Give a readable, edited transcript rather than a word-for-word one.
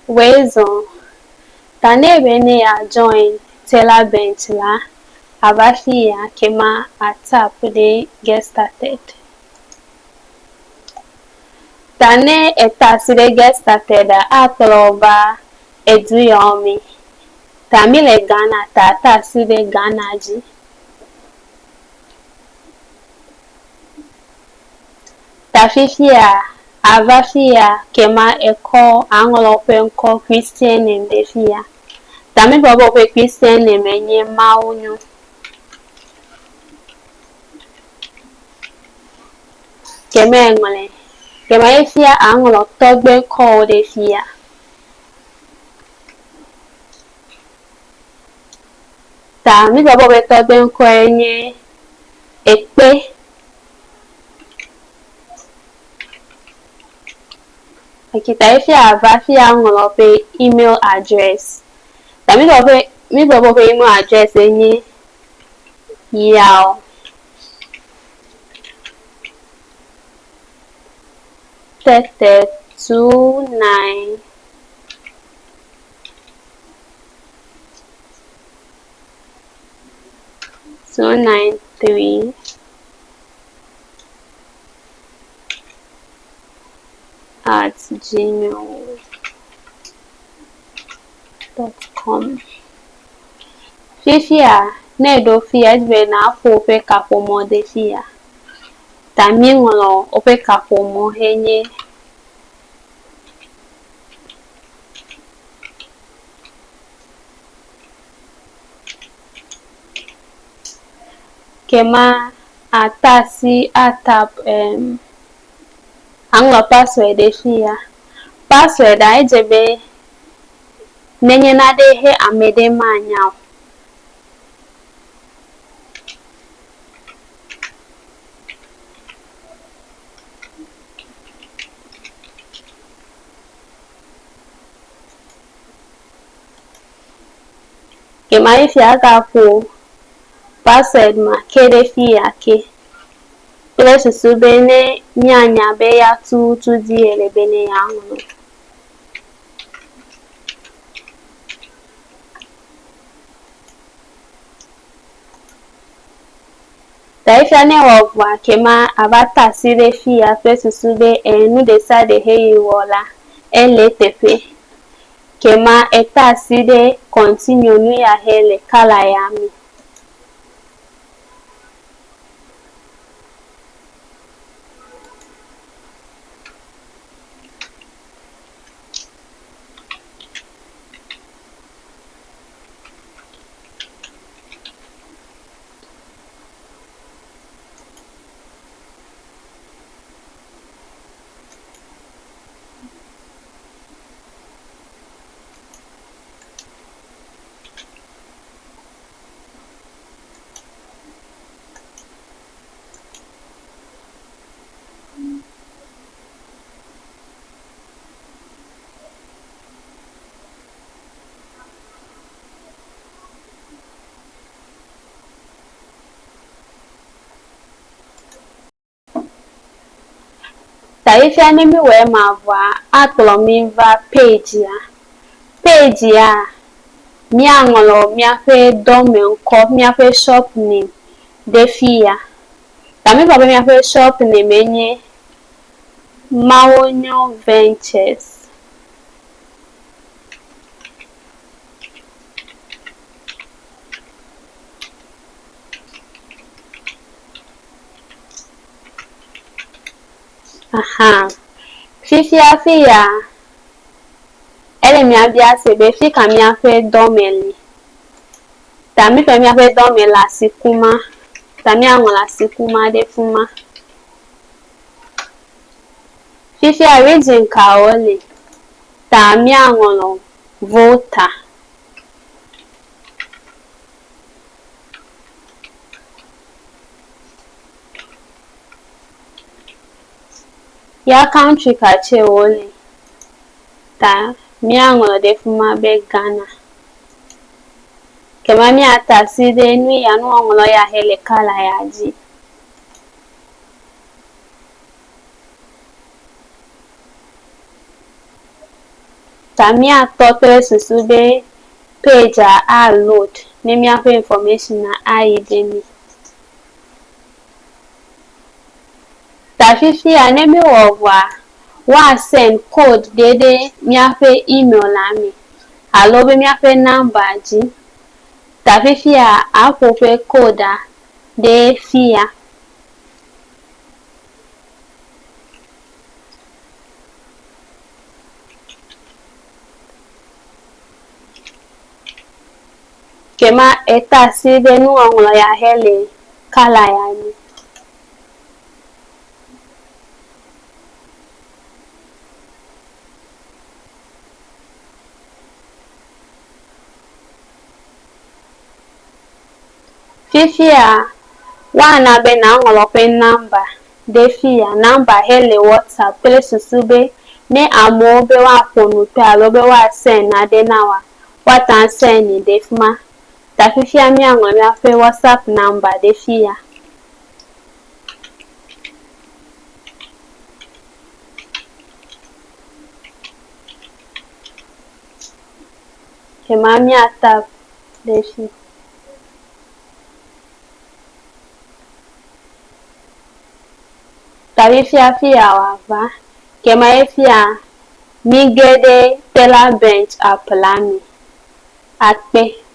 Wezo, tane bene ya join TailorBench la afia kema atap de get started. Tane etasi de get started a kple eduyomi. Tami le Ghana ta atasi de Ghana ji. Tafifia avafia kema eko angolope nko Christian name defia. Tami bobo pe Christian name enye maunyu. Kema engole. Kema efia angolo togbe ko defia. Tami bobo pe togbe nko enye ekpe. Kita efia avafia angolo pe email address. Tami bobo pe email address enye yao. Tete 29 293 @gmail.com. Fifia nedo fia jbe na afo ope kapomo de fia. Tami ngolo ope kapomo henye. Kema atasi atap anglo password de fia. Password a ejebe nenye na de he amede manyao. Kema ifia kapo password ma kede fia ke. Kple susu bene nyanya be ya tu di ele bene ya ngolo. Taifia ne wobwa kema avata sire fia kple susu be enu de sa de heyi wola ele tepe. Kema eta sire continue nu ya hele kala ya mi. Taifia ne mi we mavwa aklo mi va page ya. Page ya mi angolo mi afe dome nko mi afe shop name de fia. Tami baba mi afe shop name enye Mawonyo Ventures. Aha. Fifia fia. Ele mi abia sebe fi ka mi afe domeli. Tami pe mi afe domela sikuma. Tami angola sikuma de fuma. Fifia region kaole. Tami angolo vota. Ya country kache ole. Ta mi angolo de fuma be Ghana. Kema mi atasi de nui ya nu angolo ya hele kala ya ji. Tamia total susube page a load. Name your information na I demi. Tafifi a name wa send code dede miafe email ami. Alobe miafe number ji. Tafifi a apope code de fia. Kema eta si de nu anglo ya hele kala ya ni. Fifi a wana be na anglo pe number de fia number hele WhatsApp kple susube ne amo be wa phone pe alobe wa send na de na wa tan send ni de fuma. Tafifi a mi anglo mi afe WhatsApp number de fia. Kema mi atap de fia. Tafifi a fia wava. Kema e fia mi gede TailorBench a plami. Akpe.